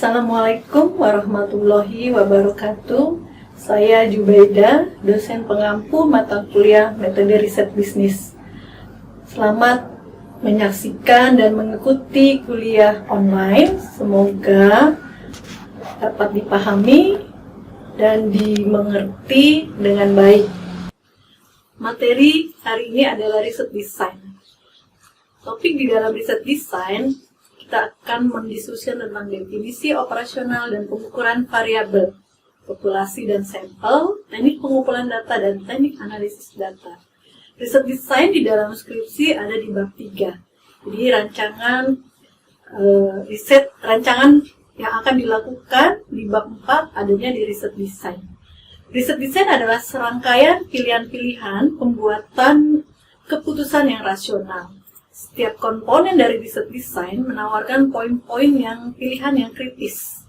Assalamualaikum warahmatullahi wabarakatuh. Saya Jubaida, dosen pengampu mata kuliah Metode Riset Bisnis. Selamat menyaksikan dan mengikuti kuliah online. Semoga dapat dipahami dan dimengerti dengan baik. Materi hari ini adalah riset desain. Topik di dalam riset desain, kita akan mendiskusikan tentang definisi operasional dan pengukuran variabel, populasi dan sampel, teknik pengumpulan data, dan teknik analisis data. Riset desain di dalam skripsi ada di bab 3. Jadi rancangan yang akan dilakukan di bab 4 adanya di riset desain. Riset desain adalah serangkaian pilihan-pilihan pembuatan keputusan yang rasional. Setiap komponen dari riset desain menawarkan poin-poin pilihan yang kritis.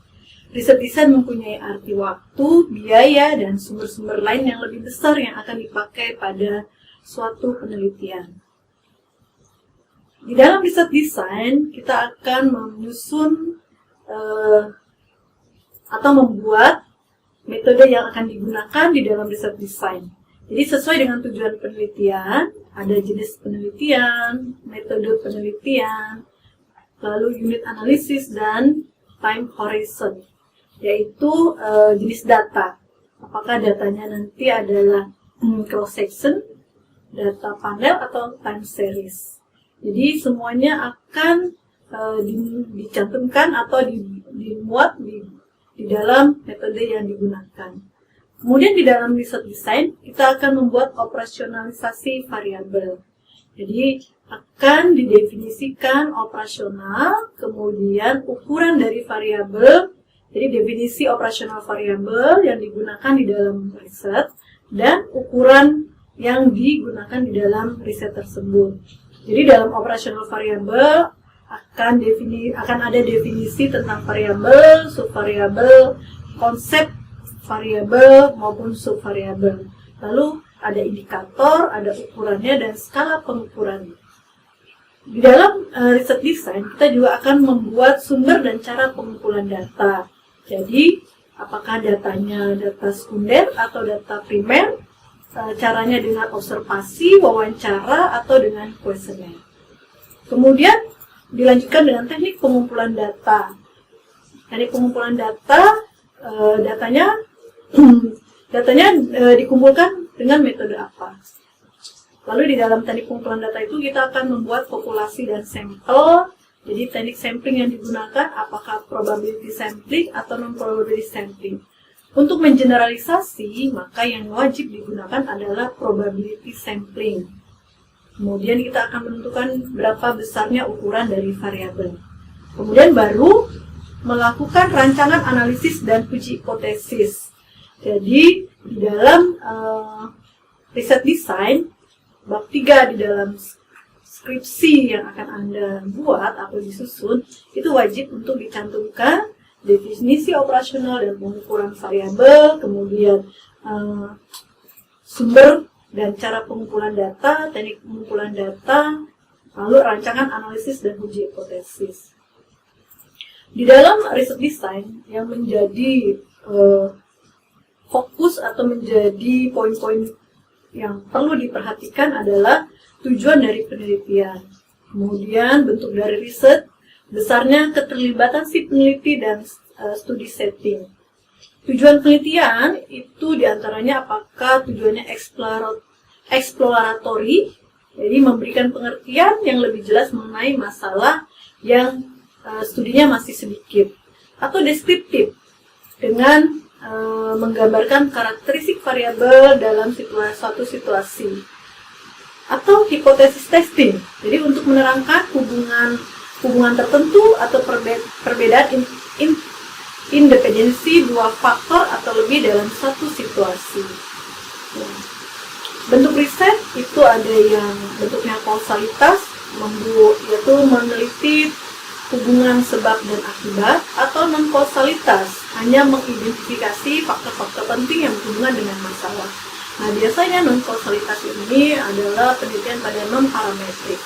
Riset desain mempunyai arti waktu, biaya, dan sumber-sumber lain yang lebih besar yang akan dipakai pada suatu penelitian. Di dalam riset desain, kita akan menyusun atau membuat metode yang akan digunakan di dalam riset desain. Jadi sesuai dengan tujuan penelitian, ada jenis penelitian, metode penelitian, lalu unit analisis, dan time horizon, yaitu jenis data. Apakah datanya nanti adalah cross-section, data panel, atau time series. Jadi semuanya akan dicantumkan atau dimuat di dalam metode yang digunakan. Kemudian di dalam riset desain, kita akan membuat operasionalisasi variabel. Jadi akan didefinisikan operasional, kemudian ukuran dari variabel. Jadi definisi operasional variabel yang digunakan di dalam riset dan ukuran yang digunakan di dalam riset tersebut. Jadi dalam operasional variabel akan ada definisi tentang variabel, subvariabel, konsep variabel maupun subvariabel. Lalu ada indikator, ada ukurannya, dan skala pengukurannya. Di dalam riset desain, kita juga akan membuat sumber dan cara pengumpulan data. Jadi, apakah datanya data sekunder atau data primer, caranya dengan observasi, wawancara, atau dengan kuesioner. Kemudian, dilanjutkan dengan teknik pengumpulan data. Teknik pengumpulan data, datanya dikumpulkan dengan metode apa. Lalu di dalam teknik pengumpulan data itu kita akan membuat populasi dan sampel. Jadi teknik sampling yang digunakan apakah probability sampling atau non-probability sampling. Untuk mengeneralisasi, maka yang wajib digunakan adalah probability sampling. Kemudian kita akan menentukan berapa besarnya ukuran dari variabel. Kemudian baru melakukan rancangan analisis dan uji hipotesis. Jadi di dalam riset desain bab 3 di dalam skripsi yang akan Anda buat atau disusun, itu wajib untuk dicantumkan definisi operasional dan pengukuran variabel, kemudian sumber dan cara pengumpulan data, teknik pengumpulan data, lalu rancangan analisis dan uji hipotesis. Di dalam riset desain yang menjadi fokus atau menjadi poin-poin yang perlu diperhatikan adalah tujuan dari penelitian, kemudian bentuk dari riset, besarnya keterlibatan si peneliti, dan studi setting. Tujuan penelitian itu diantaranya apakah tujuannya eksploratory, jadi memberikan pengertian yang lebih jelas mengenai masalah yang studinya masih sedikit, atau deskriptif dengan menggambarkan karakteristik variabel dalam suatu situasi, atau hipotesis testing, jadi untuk menerangkan hubungan tertentu atau perbedaan independensi dua faktor atau lebih dalam satu situasi. Bentuk riset itu ada yang bentuknya kausalitas, yaitu meneliti hubungan sebab dan akibat, atau non-kausalitas, hanya mengidentifikasi faktor-faktor penting yang berhubungan dengan masalah. Nah, biasanya non-kausalitas ini adalah penelitian pada non-parametrik.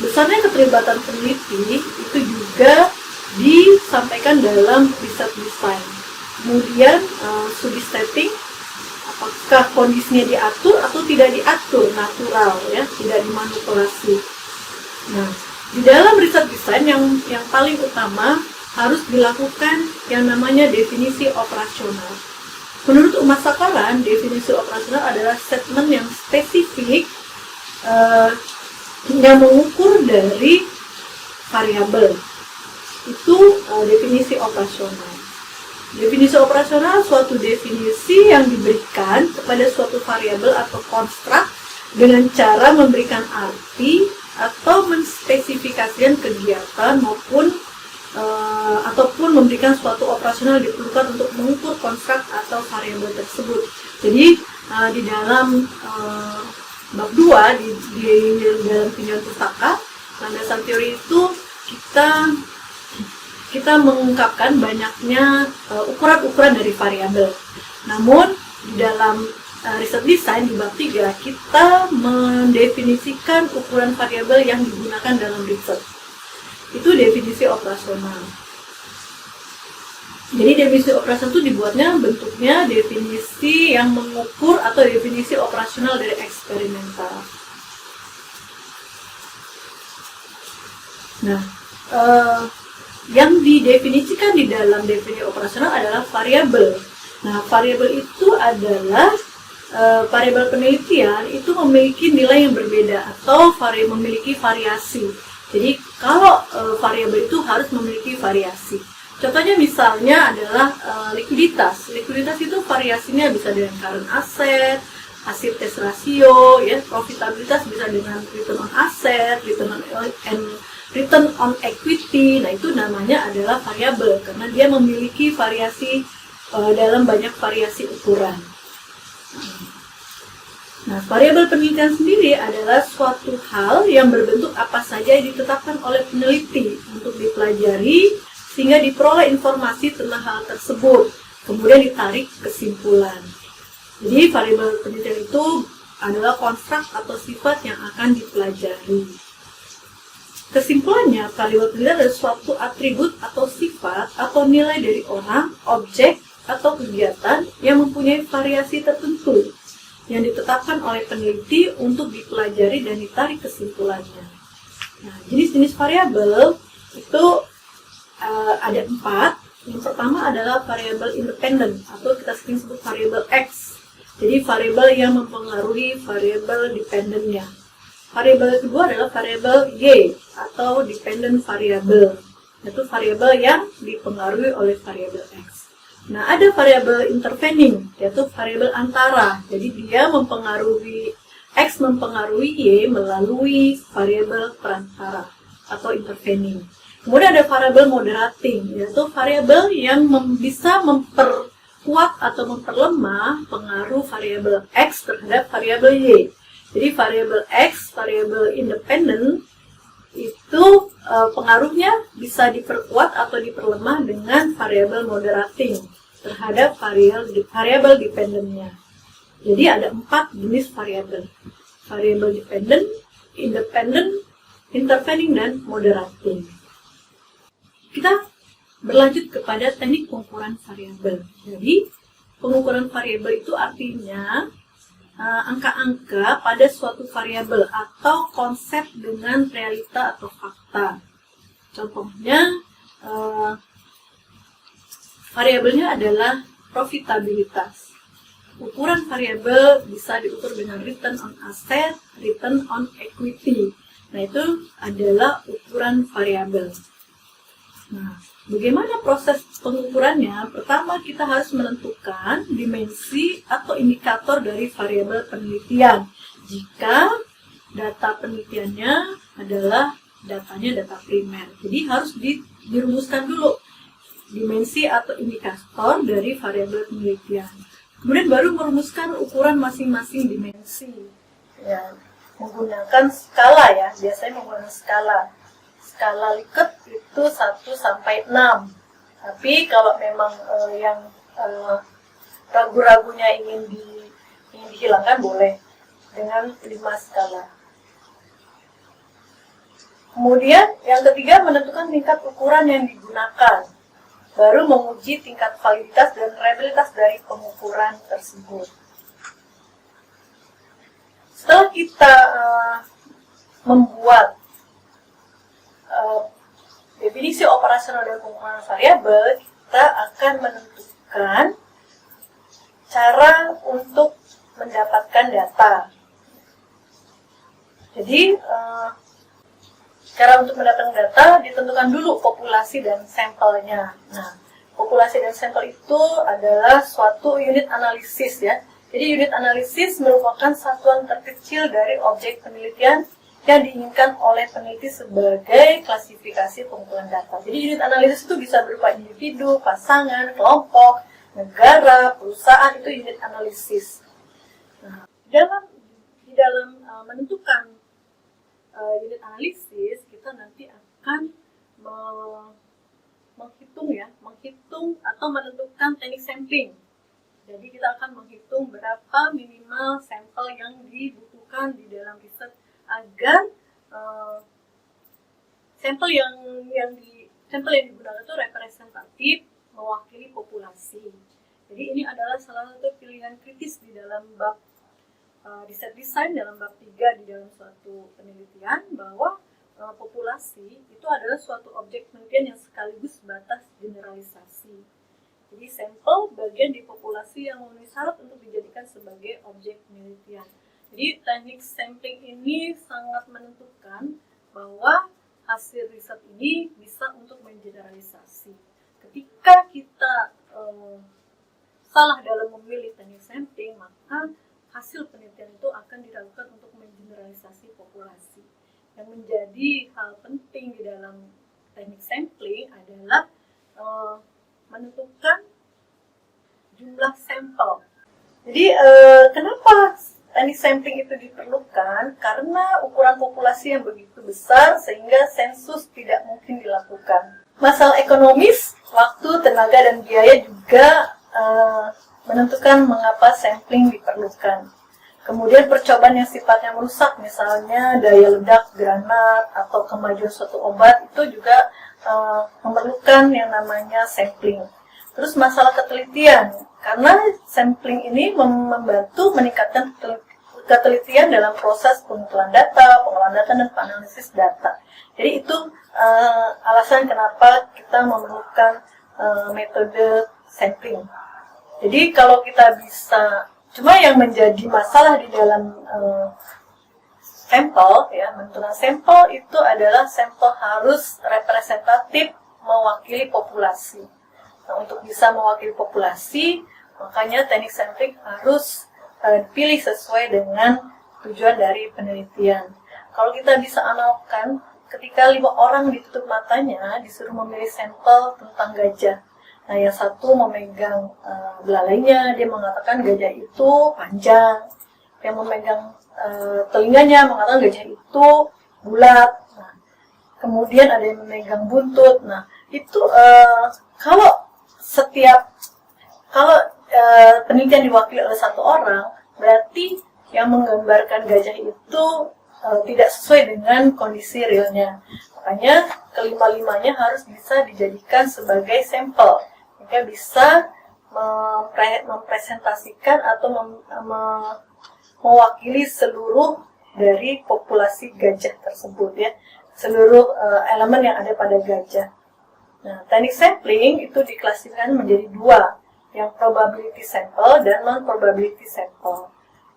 Besarnya keterlibatan peneliti itu juga disampaikan dalam riset design. Kemudian studi setting, apakah kondisinya diatur atau tidak diatur, natural ya, tidak dimanipulasi. Nah, di dalam riset desain yang paling utama harus dilakukan yang namanya definisi operasional. Menurut Uma Sakaran, definisi operasional adalah statement yang spesifik yang mengukur dari variabel. Itu definisi operasional. Definisi operasional suatu definisi yang diberikan kepada suatu variabel atau konstruk dengan cara memberikan arti atau menspesifikasikan kegiatan ataupun memberikan suatu operasional diperlukan untuk mengukur konstruk atau variabel tersebut. Jadi di dalam bab 2 di dalam tinjauan pustaka landasan teori itu kita mengungkapkan banyaknya ukuran-ukuran dari variabel. Namun di dalam riset desain di bab 3 kita mendefinisikan ukuran variabel yang digunakan dalam riset. Itu definisi operasional. Jadi definisi operasional itu dibuatnya bentuknya definisi yang mengukur atau definisi operasional dari eksperimental. Nah, yang didefinisikan di dalam definisi operasional adalah variabel. Nah, variabel itu adalah variabel penelitian itu memiliki nilai yang berbeda atau memiliki variasi. Jadi kalau variabel itu harus memiliki variasi. Contohnya misalnya adalah likuiditas. Likuiditas itu variasinya bisa dengan current asset, hasil tes rasio, ya, profitabilitas bisa dengan return on asset, return on equity. Nah, itu namanya adalah variabel karena dia memiliki variasi dalam banyak variasi ukuran. Nah, variabel penelitian sendiri adalah suatu hal yang berbentuk apa saja yang ditetapkan oleh peneliti untuk dipelajari sehingga diperoleh informasi tentang hal tersebut, kemudian ditarik kesimpulan. Jadi variabel penelitian itu adalah konstruk atau sifat yang akan dipelajari. Kesimpulannya, variabel penelitian adalah suatu atribut atau sifat atau nilai dari orang, objek, atau kegiatan yang mempunyai variasi tertentu yang ditetapkan oleh peneliti untuk dipelajari dan ditarik kesimpulannya. Nah, jenis-jenis variabel itu ada 4. Yang pertama adalah variabel independen atau kita sering sebut variabel X. Jadi variabel yang mempengaruhi variabel dependennya. Variabel kedua adalah variabel Y atau dependent variable. Itu variabel yang dipengaruhi oleh variabel X. Nah, ada variabel intervening, yaitu variabel antara. Jadi dia mempengaruhi X mempengaruhi Y melalui variabel perantara atau intervening. Kemudian ada variabel moderating, yaitu variabel yang bisa memperkuat atau memperlemah pengaruh variabel X terhadap variabel Y. Jadi variabel X, variabel independen, itu pengaruhnya bisa diperkuat atau diperlemah dengan variabel moderating terhadap variabel dependennya. Jadi ada 4 jenis variabel. Variabel dependent, independent, intervening, dan moderating. Kita berlanjut kepada teknik pengukuran variabel. Jadi pengukuran variabel itu artinya angka-angka pada suatu variabel atau konsep dengan realita atau fakta. Contohnya, variabelnya adalah profitabilitas. Ukuran variabel bisa diukur dengan return on asset, return on equity. Nah, itu adalah ukuran variabel. Nah, bagaimana proses pengukurannya? Pertama, kita harus menentukan dimensi atau indikator dari variabel penelitian. Jika data penelitiannya adalah datanya data primer. Jadi harus dirumuskan dulu dimensi atau indikator dari variabel penelitian. Kemudian baru merumuskan ukuran masing-masing dimensi. Ya, menggunakan skala ya, biasanya menggunakan skala. Skala Likert itu 1 sampai 6. Tapi kalau memang yang ragu-ragunya ingin dihilangkan boleh dengan 5 skala. Kemudian yang ketiga, menentukan tingkat ukuran yang digunakan. Baru menguji tingkat validitas dan reliabilitas dari pengukuran tersebut. Setelah kita membuat definisi operasional dan pengukuran variabel, kita akan menentukan cara untuk mendapatkan data. Jadi, cara untuk mendapatkan data ditentukan dulu populasi dan sampelnya. Nah, populasi dan sampel itu adalah suatu unit analisis ya. Jadi unit analisis merupakan satuan terkecil dari objek penelitian yang diinginkan oleh peneliti sebagai klasifikasi pengumpulan data. Jadi unit analisis itu bisa berupa individu, pasangan, kelompok, negara, perusahaan, itu unit analisis. Nah, di dalam menentukan unit analisis, kita nanti akan menghitung atau menentukan teknik sampling. Jadi kita akan menghitung berapa minimal sampel yang dibutuhkan di dalam riset agar sampel yang digunakan itu representatif, mewakili populasi. Jadi ini adalah salah satu pilihan kritis di dalam bab riset desain dalam bab 3 di dalam suatu penelitian, bahwa populasi itu adalah suatu objek penelitian yang sekaligus batas generalisasi. Jadi sampel bagian di populasi yang memenuhi syarat untuk dijadikan sebagai objek penelitian. Jadi teknik sampling ini sangat menentukan bahwa hasil riset ini bisa untuk mengeneralisasi. Ketika kita salah dalam memilih teknik sampling, maka hasil penelitian itu akan dilakukan untuk mengeneralisasi populasi. Yang menjadi hal penting di dalam teknik sampling adalah menentukan jumlah sampel. Jadi kenapa teknik sampling itu diperlukan? Karena ukuran populasi yang begitu besar sehingga sensus tidak mungkin dilakukan. Masalah ekonomis, waktu, tenaga, dan biaya juga menentukan mengapa sampling diperlukan. Kemudian percobaan yang sifatnya merusak, misalnya daya ledak granat atau kemajuan suatu obat, itu juga memerlukan yang namanya sampling. Terus masalah ketelitian, karena sampling ini membantu meningkatkan ketelitian dalam proses pengumpulan data, pengolahan data, dan analisis data. Jadi itu alasan kenapa kita memerlukan metode sampling. Jadi kalau kita bisa, cuma yang menjadi masalah di dalam sampel, ya, menentukan sampel itu adalah sampel harus representatif mewakili populasi. Nah, untuk bisa mewakili populasi, makanya teknik sampling harus dipilih sesuai dengan tujuan dari penelitian. Kalau kita bisa analogkan, ketika 5 orang ditutup matanya, disuruh memilih sampel tentang gajah. Nah, yang satu memegang belalainya, dia mengatakan gajah itu panjang. Yang memegang telinganya mengatakan gajah itu bulat. Nah, kemudian ada yang memegang buntut. Nah, itu kalau penelitian diwakili oleh satu orang, berarti yang menggambarkan gajah itu tidak sesuai dengan kondisi realnya. Makanya kelima-limanya harus bisa dijadikan sebagai sampel. Mereka bisa mempresentasikan atau mewakili seluruh dari populasi gajah tersebut, ya, seluruh elemen yang ada pada gajah. Nah, teknik sampling itu diklasifikasikan menjadi 2, yang probability sample dan non-probability sample.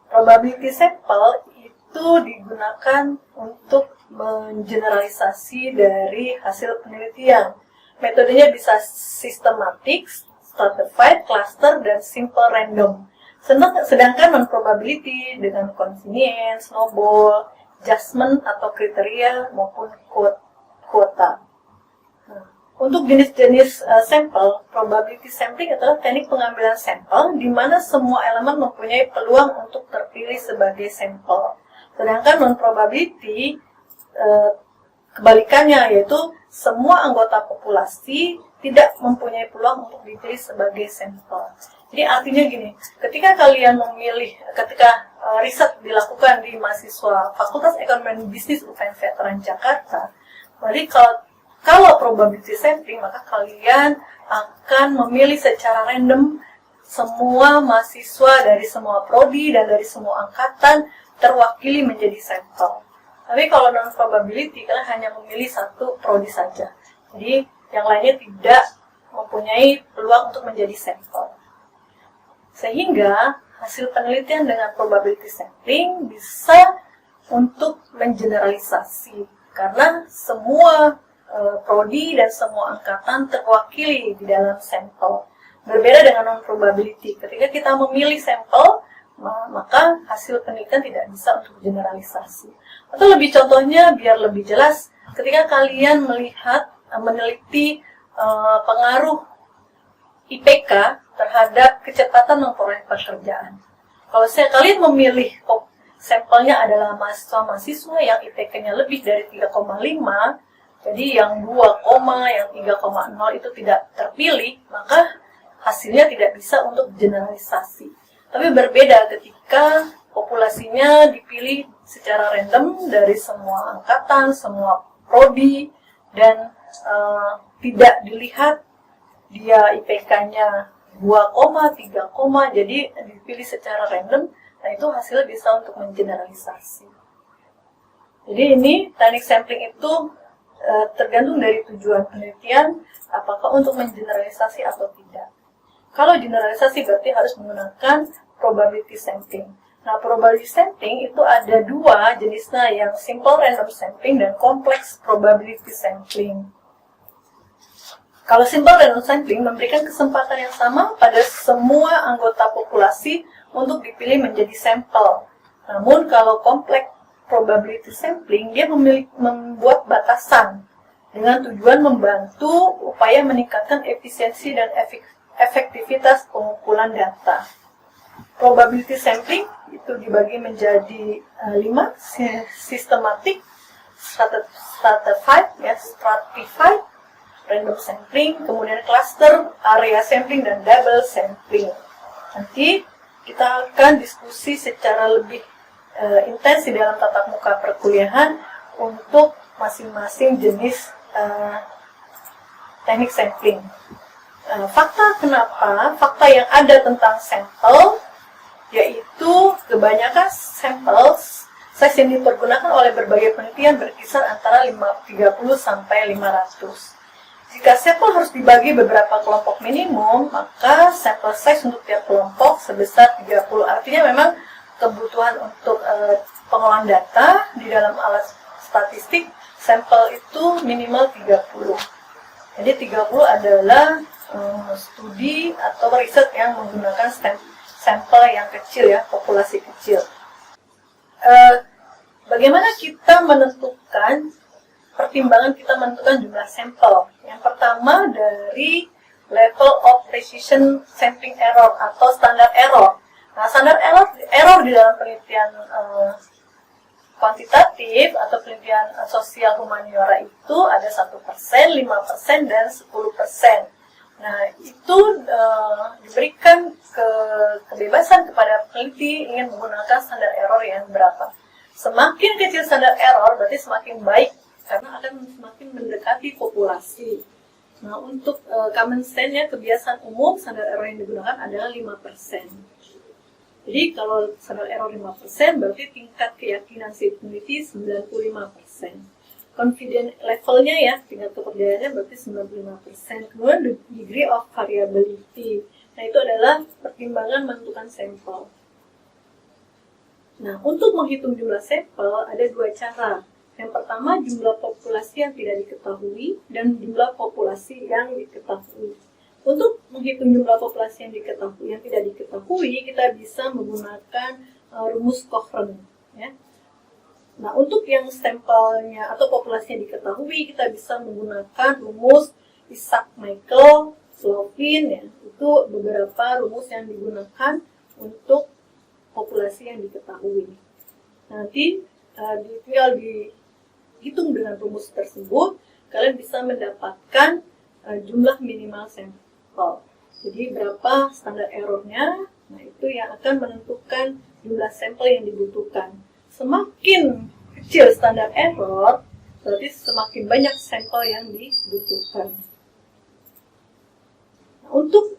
Probability sample itu digunakan untuk mengeneralisasi dari hasil penelitian. Metodenya bisa systematic, stratified, cluster, dan simple random. Sedangkan non-probability dengan convenience, snowball, adjustment atau kriteria maupun kuota. Untuk jenis-jenis sampel, probability sampling adalah teknik pengambilan sampel di mana semua elemen mempunyai peluang untuk terpilih sebagai sampel. Sedangkan non-probability kebalikannya, yaitu semua anggota populasi tidak mempunyai peluang untuk dipilih sebagai sampel. Jadi artinya gini, ketika riset dilakukan di mahasiswa Fakultas Ekonomi dan Bisnis UPN Veteran Jakarta, Jadi kalau probability sampling, maka kalian akan memilih secara random semua mahasiswa dari semua prodi dan dari semua angkatan terwakili menjadi sampel. Tapi kalau non probability, kalian hanya memilih satu prodi saja. Jadi yang lainnya tidak mempunyai peluang untuk menjadi sampel. Sehingga hasil penelitian dengan probability sampling bisa untuk mengeneralisasi karena semua prodi dan semua angkatan terwakili di dalam sampel. Berbeda dengan non probability. Ketika kita memilih sampel, maka hasil penelitian tidak bisa untuk generalisasi. Atau lebih contohnya biar lebih jelas, ketika kalian meneliti pengaruh IPK terhadap kecepatan memperoleh pekerjaan. Kalau kalian memilih sampelnya adalah mahasiswa yang IPK-nya lebih dari 3,5, jadi yang 2, yang 3,0 itu tidak terpilih, maka hasilnya tidak bisa untuk generalisasi. Tapi berbeda ketika populasinya dipilih secara random dari semua angkatan, semua prodi, dan tidak dilihat dia IPK-nya 2, 3, jadi dipilih secara random. Nah, itu hasilnya bisa untuk mengeneralisasi. Jadi ini teknik sampling itu tergantung dari tujuan penelitian, apakah untuk mengeneralisasi atau tidak. Kalau generalisasi berarti harus menggunakan probability sampling. Nah, probability sampling itu ada dua jenisnya, yang simple random sampling dan complex probability sampling. Kalau simple random sampling memberikan kesempatan yang sama pada semua anggota populasi untuk dipilih menjadi sampel. Namun kalau complex probability sampling, dia membuat batasan dengan tujuan membantu upaya meningkatkan efisiensi dan efektivitas pengumpulan data. Probability sampling itu dibagi menjadi 5, systematic, stratified, random sampling, kemudian cluster, area sampling, dan double sampling. Nanti kita akan diskusi secara lebih intens di dalam tatap muka perkuliahan untuk masing-masing jenis teknik sampling. Fakta yang ada tentang sampel, yaitu kebanyakan sampel size yang dipergunakan oleh berbagai penelitian berkisar antara 30 sampai 500. Jika sampel harus dibagi beberapa kelompok minimum, maka sampel size untuk tiap kelompok sebesar 30. Artinya memang kebutuhan untuk pengolahan data di dalam alat statistik, sampel itu minimal 30. Jadi 30 adalah studi atau riset yang menggunakan sampel yang kecil ya, populasi kecil. Bagaimana kita menentukan, pertimbangan kita menentukan jumlah sampel? Yang pertama dari level of precision sampling error atau standar error. Nah, standar error di dalam penelitian kuantitatif atau penelitian sosial humaniora itu ada 1%, 5%, dan 10%. Nah, itu diberikan kebebasan kepada peneliti ingin menggunakan standar error yang berapa. Semakin kecil standar error, berarti semakin baik, karena akan semakin mendekati populasi. Nah, untuk common sense-nya, kebiasaan umum, standar error yang digunakan adalah 5%. Jadi, kalau standar error 5%, berarti tingkat keyakinan si peneliti 95%. Confidence levelnya ya, tingkat kepercayaannya berarti 95%. Kemudian degree of variability. Nah, itu adalah pertimbangan menentukan sampel. Nah, untuk menghitung jumlah sampel ada dua cara. Yang pertama, jumlah populasi yang tidak diketahui dan jumlah populasi yang diketahui. Untuk menghitung jumlah populasi yang diketahui, yang tidak diketahui, kita bisa menggunakan rumus Cochrane. Ya. Nah, untuk yang sampelnya atau populasi yang diketahui, kita bisa menggunakan rumus Isaac-Michael Slovin. Ya. Itu beberapa rumus yang digunakan untuk populasi yang diketahui. Nanti tinggal dihitung dengan rumus tersebut, kalian bisa mendapatkan jumlah minimal sampel. Jadi berapa standar errornya, nah itu yang akan menentukan jumlah sampel yang dibutuhkan. Semakin kecil standar error, berarti semakin banyak sampel yang dibutuhkan. Nah, untuk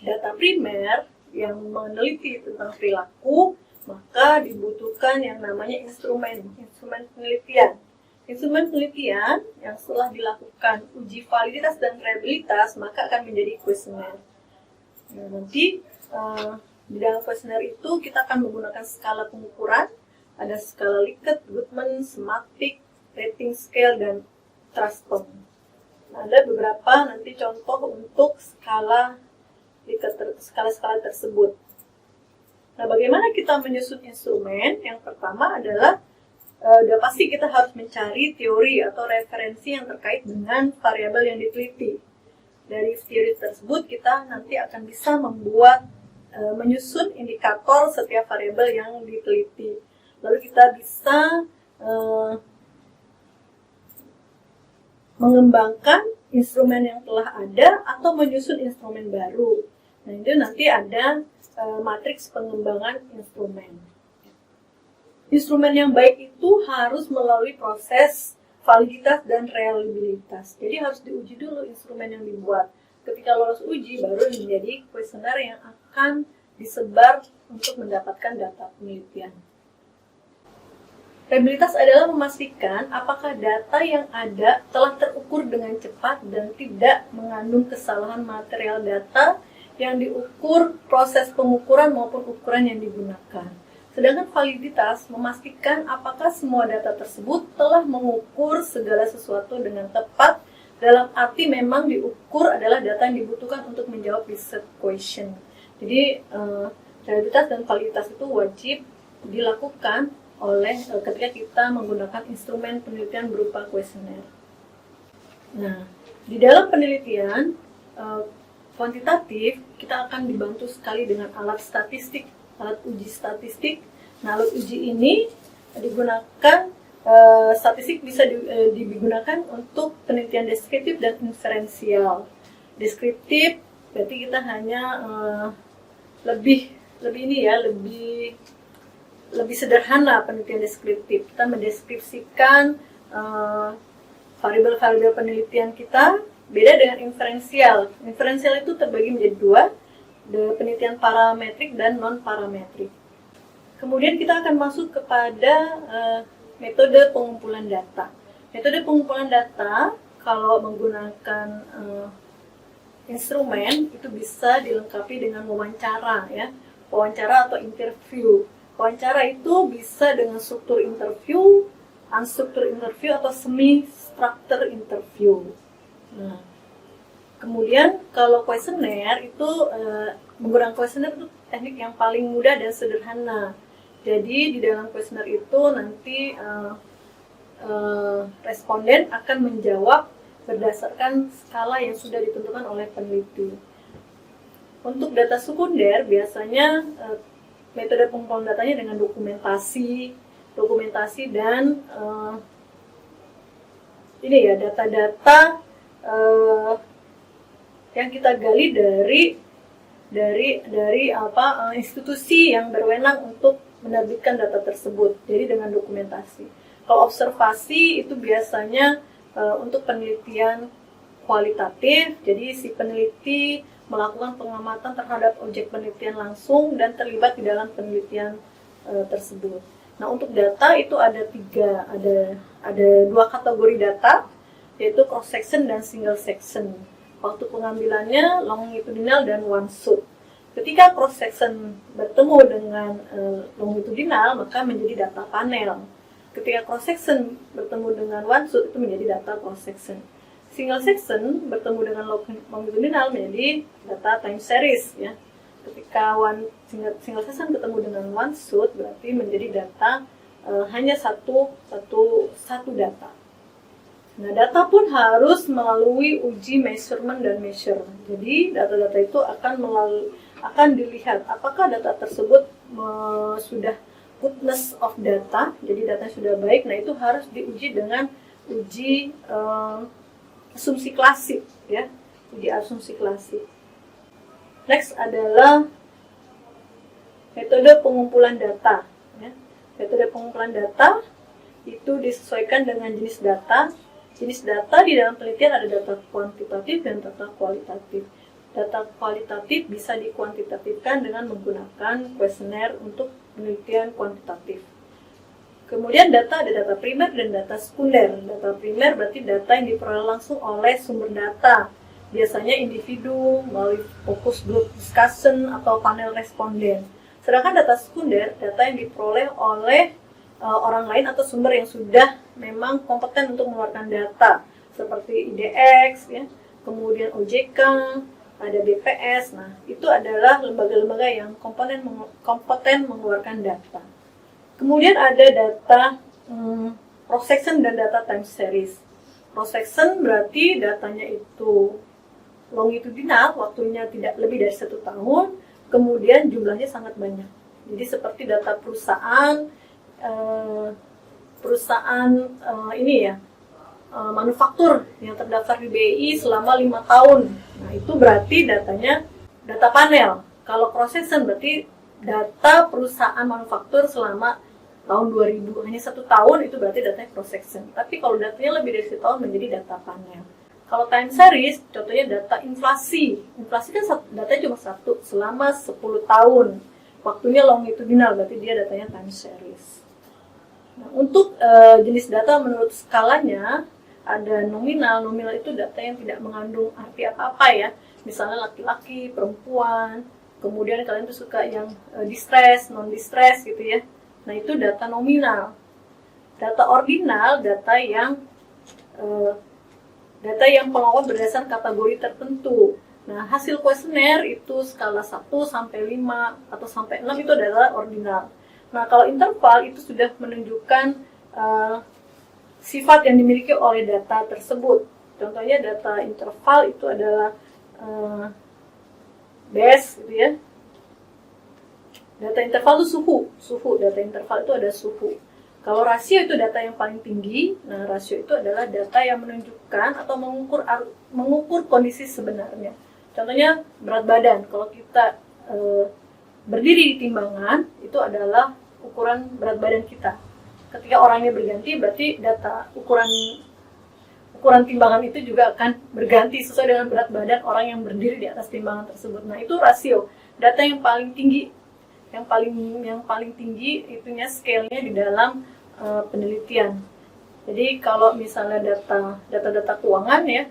data primer yang meneliti tentang perilaku, maka dibutuhkan yang namanya instrumen penelitian. Instrumen penelitian yang setelah dilakukan uji validitas dan reliabilitas, maka akan menjadi kuesioner. Nah, nanti di dalam kuesioner itu kita akan menggunakan skala pengukuran, ada skala Likert, Goodman, Semantic, rating scale, dan Truscom. Nah, ada beberapa nanti contoh untuk skala tersebut. Nah, bagaimana kita menyusun instrumen? Yang pertama adalah udah pasti kita harus mencari teori atau referensi yang terkait dengan variabel yang diteliti. Dari teori tersebut kita nanti akan bisa membuat menyusun indikator setiap variabel yang diteliti. Lalu kita bisa mengembangkan instrumen yang telah ada atau menyusun instrumen baru. Nah, itu nanti ada matriks pengembangan instrumen. Instrumen yang baik itu harus melalui proses validitas dan reliabilitas. Jadi harus diuji dulu instrumen yang dibuat. Ketika lolos uji, baru menjadi kuesioner yang akan disebar untuk mendapatkan data penelitian. Reliabilitas adalah memastikan apakah data yang ada telah terukur dengan cepat dan tidak mengandung kesalahan material data yang diukur, proses pengukuran maupun ukuran yang digunakan. Sedangkan validitas memastikan apakah semua data tersebut telah mengukur segala sesuatu dengan tepat, dalam arti memang diukur adalah data yang dibutuhkan untuk menjawab research question. Jadi validitas dan validitas itu wajib dilakukan oleh ketika kita menggunakan instrumen penelitian berupa kuesioner. Nah, di dalam penelitian kuantitatif kita akan dibantu sekali dengan alat statistik, alat uji statistik. Nah, alat uji ini digunakan, statistik bisa digunakan untuk penelitian deskriptif dan inferensial. Deskriptif berarti kita hanya lebih sederhana penelitian deskriptif. Kita mendeskripsikan variabel-variabel penelitian kita. Beda dengan inferensial. Inferensial itu terbagi menjadi dua, penelitian parametrik dan non-parametrik. Kemudian kita akan masuk kepada metode pengumpulan data. Metode pengumpulan data, kalau menggunakan instrumen, itu bisa dilengkapi dengan wawancara, ya. Wawancara atau interview. Wawancara itu bisa dengan struktur interview, unstructured interview, atau semi-structured interview. Nah, kemudian kalau kuesioner itu menggunakan kuesioner itu teknik yang paling mudah dan sederhana. Jadi di dalam kuesioner itu nanti responden akan menjawab berdasarkan skala yang sudah ditentukan oleh peneliti. Untuk data sekunder biasanya metode pengumpulan datanya dengan dokumentasi dan data-data yang kita gali dari institusi yang berwenang untuk menerbitkan data tersebut. Jadi dengan dokumentasi. Kalau observasi itu biasanya untuk penelitian kualitatif. Jadi si peneliti melakukan pengamatan terhadap objek penelitian langsung dan terlibat di dalam penelitian tersebut. Nah, untuk data itu ada dua kategori data, yaitu cross section dan single section. Waktu pengambilannya longitudinal dan one shot. Ketika cross section bertemu dengan longitudinal, maka menjadi data panel. Ketika cross section bertemu dengan one shot, itu menjadi data cross section. Single section bertemu dengan longitudinal menjadi data time series, ya. Ketika single section ketemu dengan one shot, berarti menjadi data hanya satu data. Nah, data pun harus melalui uji measurement dan measure. Jadi data-data itu akan dilihat apakah data tersebut sudah goodness of data, jadi data sudah baik. Nah, itu harus diuji dengan uji asumsi klasik, ya, uji asumsi klasik. Next adalah metode pengumpulan data. Ya. Metode pengumpulan data itu disesuaikan dengan jenis data. Jenis data di dalam penelitian ada data kuantitatif dan data kualitatif. Data kualitatif bisa dikuantitatifkan dengan menggunakan kuesioner untuk penelitian kuantitatif. Kemudian data ada data primer dan data sekunder. Data primer berarti data yang diperoleh langsung oleh sumber data. Biasanya individu melalui focus group discussion atau panel responden. Sedangkan data sekunder, data yang diperoleh oleh orang lain atau sumber yang sudah memang kompeten untuk mengeluarkan data seperti IDX, ya, kemudian OJK, ada BPS. Nah, itu adalah lembaga-lembaga yang kompeten mengeluarkan data. Kemudian ada data cross section dan data time series. Cross section berarti datanya itu longitudinal, waktunya tidak lebih dari 1 tahun, kemudian jumlahnya sangat banyak. Jadi seperti data perusahaan manufaktur yang terdaftar di BI selama 5 tahun. Nah, itu berarti datanya data panel. Kalau cross section berarti data perusahaan manufaktur selama tahun 2000, hanya 1 tahun, itu berarti datanya cross section. Tapi kalau datanya lebih dari 1 tahun menjadi data panel. Kalau time series, contohnya data inflasi. Inflasi kan datanya cuma 1 selama 10 tahun. Waktunya longitudinal, berarti dia datanya time series. Nah, untuk jenis data menurut skalanya, ada nominal. Nominal itu data yang tidak mengandung arti apa-apa ya. Misalnya laki-laki, perempuan, kemudian kalian tuh suka yang distress, non-distress gitu ya. Nah, itu data nominal. Data ordinal, data yang pengelolaan berdasarkan kategori tertentu. Nah, hasil kuesioner itu skala 1 sampai 5 atau sampai 6 itu adalah ordinal. Nah, kalau interval itu sudah menunjukkan sifat yang dimiliki oleh data tersebut. Contohnya data interval itu adalah base gitu ya. Data interval itu suhu. Data interval itu ada suhu. Kalau rasio itu data yang paling tinggi. Nah, rasio itu adalah data yang menunjukkan atau mengukur kondisi sebenarnya. Contohnya berat badan. Kalau kita berdiri di timbangan, itu adalah ukuran berat badan kita. Ketika orangnya berganti, berarti data ukuran timbangan itu juga akan berganti sesuai dengan berat badan orang yang berdiri di atas timbangan tersebut. Nah, itu rasio, data yang paling tinggi. Yang paling tinggi itunya scale-nya di dalam penelitian. Jadi kalau misalnya data keuangan ya,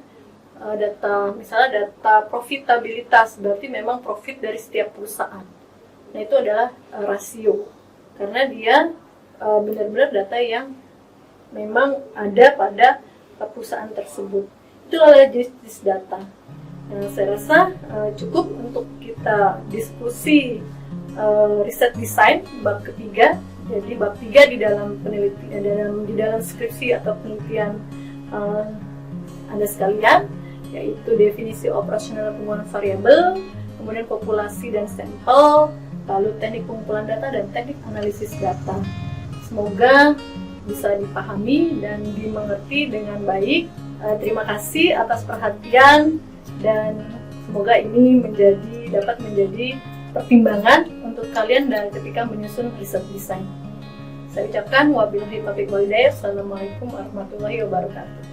misalnya data profitabilitas, berarti memang profit dari setiap perusahaan. Nah, itu adalah rasio. Karena dia benar-benar data yang memang ada pada perusahaan tersebut. Itu adalah jenis data. Nah, saya rasa cukup untuk kita diskusi riset design bab ketiga. Jadi bab 3 di dalam penelitian, di dalam skripsi atau penelitian Anda sekalian, yaitu definisi operasional penggunaan variabel, kemudian populasi dan sampel, lalu teknik pengumpulan data dan teknik analisis data. Semoga bisa dipahami dan dimengerti dengan baik. Terima kasih atas perhatian dan semoga ini dapat menjadi pertimbangan untuk kalian dan ketika menyusun riset desain. Saya ucapkan wabillahi taufiq wal hidayah. Assalamualaikum warahmatullahi wabarakatuh.